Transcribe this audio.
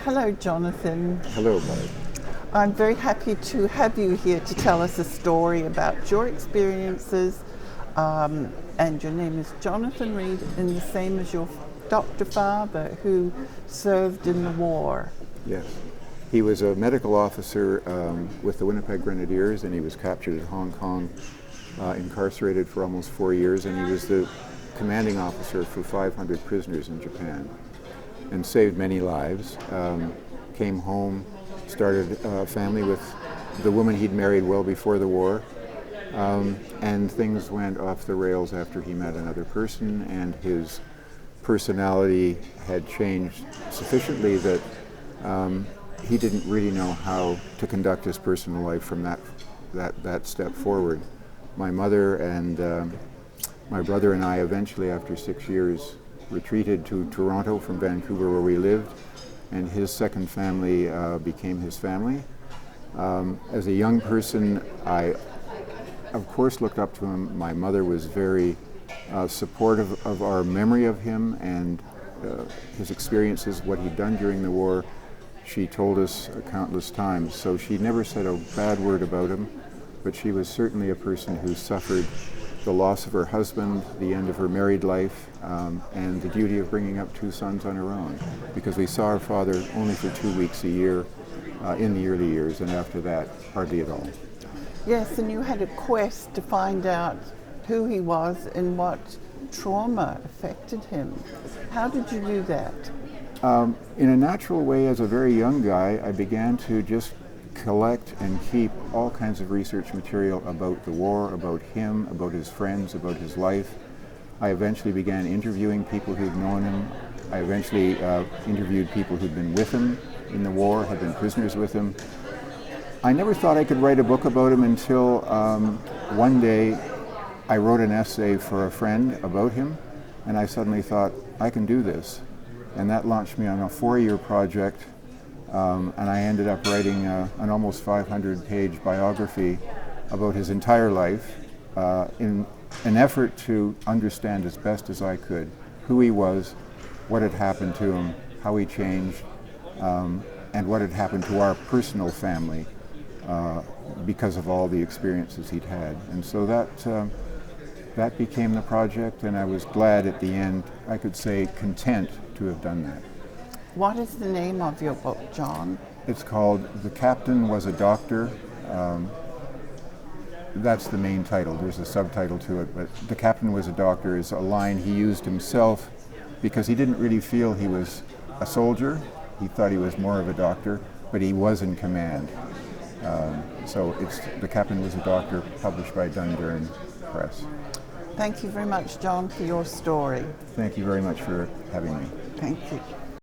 Hello, Jonathan. Hello, Barb. I'm very happy to have you here to tell us a story about your experiences. And your name is Jonathon Reid, and the same as your doctor father who served in the war. Yes. He was a medical officer with the Winnipeg Grenadiers, and he was captured at Hong Kong, incarcerated for almost 4 years, and he was the commanding officer for 500 prisoners in Japan and saved many lives. Came home, started a family with the woman he'd married well before the war, and things went off the rails after he met another person, and his personality had changed sufficiently that he didn't really know how to conduct his personal life from that step forward. My mother and my brother and I eventually, after 6 years, retreated to Toronto from Vancouver, where we lived, and his second family became his family. As a young person, I, of course, looked up to him. My mother was very supportive of our memory of him and his experiences, what he'd done during the war. She told us countless times, so she never said a bad word about him, but she was certainly a person who suffered the loss of her husband, the end of her married life, and the duty of bringing up 2 sons on her own, because we saw our father only for 2 weeks a year in the early years, and after that, hardly at all. Yes, and you had a quest to find out who he was and what trauma affected him. How did you do that? In a natural way, as a very young guy, I began to just collect and keep all kinds of research material about the war, about him, about his friends, about his life. I eventually began interviewing people who'd known him. I eventually interviewed people who'd been with him in the war, had been prisoners with him. I never thought I could write a book about him until one day I wrote an essay for a friend about him, and I suddenly thought, I can do this. And that launched me on a 4-year project. And I ended up writing an almost 500-page biography about his entire life in an effort to understand as best as I could who he was, what had happened to him, how he changed, and what had happened to our personal family because of all the experiences he'd had. And so that became the project, and I was glad at the end, I could say content to have done that. What is the name of your book, John? It's called The Captain Was a Doctor. That's the main title. There's a subtitle to it, but The Captain Was a Doctor is a line he used himself because he didn't really feel he was a soldier. He thought he was more of a doctor, but he was in command. So it's The Captain Was a Doctor, published by Dundurn Press. Thank you very much, John, for your story. Thank you very much for having me. Thank you.